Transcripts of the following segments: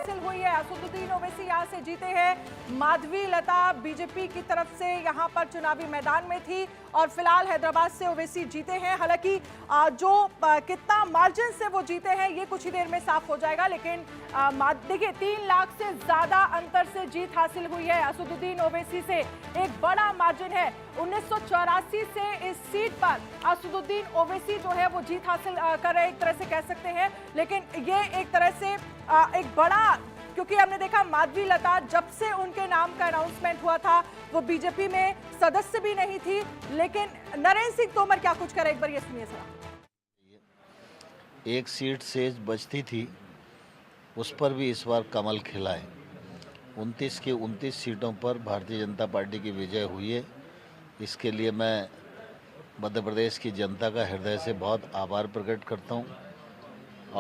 हासिल हुई है। असदुद्दीन ओवैसी यहाँ से जीते हैं। माधवी लता बीजेपी की तरफ से यहाँ पर चुनावी मैदान में थी और फिलहाल हैदराबाद से ओवैसी जीते हैं। हालांकि जो कितना मार्जिन से वो जीते हैं ये कुछ ही देर में साफ हो जाएगा, लेकिन देखिए 3 लाख से ज्यादा अंतर से जीत हासिल हुई है असदुद्दीन ओवैसी से। एक बड़ा मार्जिन है। 1984 से इस सीट पर असदुद्दीन ओवैसी जो है वो जीत हासिल कर रहे, एक तरह से कह सकते हैं। लेकिन ये एक तरह से एक बड़ा, क्योंकि हमने देखा माधवी लता जब से उनके नाम का अनाउंसमेंट हुआ था वो बीजेपी में सदस्य भी नहीं थी। लेकिन नरेंद्र सिंह तोमर क्या कुछ करे, एक बार ये सुनिए जरा। एक सीट शेष बचती थी, उस पर भी इस बार कमल खिला है। 29 की 29 सीटों पर भारतीय जनता पार्टी की विजय हुई है। इसके लिए मैं मध्य प्रदेश की जनता का हृदय से बहुत आभार प्रकट करता हूं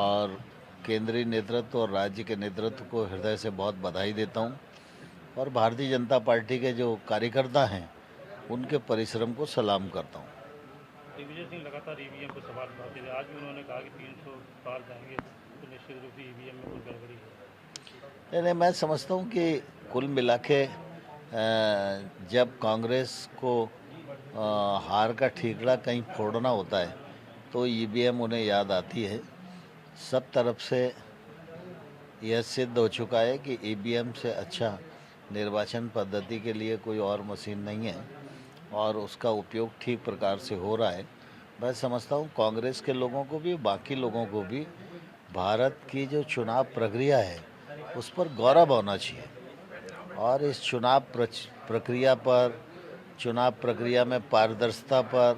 और केंद्रीय नेतृत्व और राज्य के नेतृत्व को हृदय से बहुत बधाई देता हूं और भारतीय जनता पार्टी के जो कार्यकर्ता हैं उनके परिश्रम को सलाम करता हूं। दिग्विजय सिंह लगातार ईवीएम पर सवाल उठाते थे। आज भी उन्होंने कहा कि 300 पार जाएंगे तो निश्चित रूप से ईवीएम में कोई गड़बड़ी है। नहीं, मैं समझता हूं कि कुल मिला के जब कांग्रेस को हार का ठीकरा कहीं फोड़ना होता है तो ईवीएम उन्हें याद आती है। सब तरफ से यह सिद्ध हो चुका है कि ईवीएम से अच्छा निर्वाचन पद्धति के लिए कोई और मशीन नहीं है और उसका उपयोग ठीक प्रकार से हो रहा है। मैं समझता हूँ कांग्रेस के लोगों को भी, बाकी लोगों को भी भारत की जो चुनाव प्रक्रिया है उस पर गौरव होना चाहिए और इस चुनाव प्रक्रिया में पारदर्शिता पर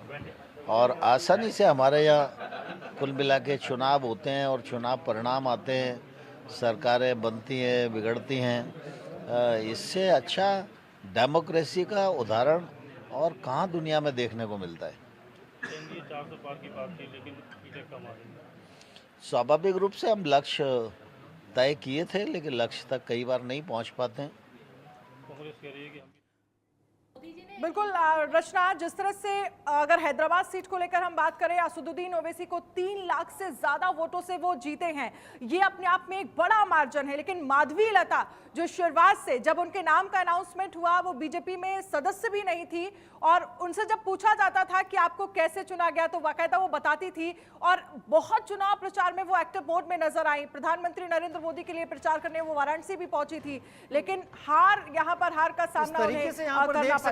और आसानी से हमारे यहाँ कुल मिला के चुनाव होते हैं और चुनाव परिणाम आते हैं, सरकारें बनती हैं, बिगड़ती हैं। इससे अच्छा डेमोक्रेसी का उदाहरण और कहाँ दुनिया में देखने को मिलता है। 400 पार की बात थी लेकिन सीटें कम आ रही। स्वाभाविक रूप से हम लक्ष्य तय किए थे लेकिन लक्ष्य तक कई बार नहीं पहुंच पाते हैं। कांग्रेस कह रही है कि हम बिल्कुल रचना, जिस तरह से अगर हैदराबाद सीट को लेकर हम बात करें, असदुद्दीन ओवैसी को 3 लाख से ज्यादा वोटों से वो जीते हैं, ये अपने आप में एक बड़ा मार्जिन है। लेकिन माधवी लता जो शुरुआत से जब उनके नाम का अनाउंसमेंट हुआ वो बीजेपी में सदस्य भी नहीं थी और उनसे जब पूछा जाता था कि आपको कैसे चुना गया तो बाकायदा वो बताती थी और बहुत चुनाव प्रचार में वो एक्टिव मोड में नजर आई। प्रधानमंत्री नरेंद्र मोदी के लिए प्रचार करने वो वाराणसी भी पहुंची थी, लेकिन हार का सामना उन्हें करना पड़ा।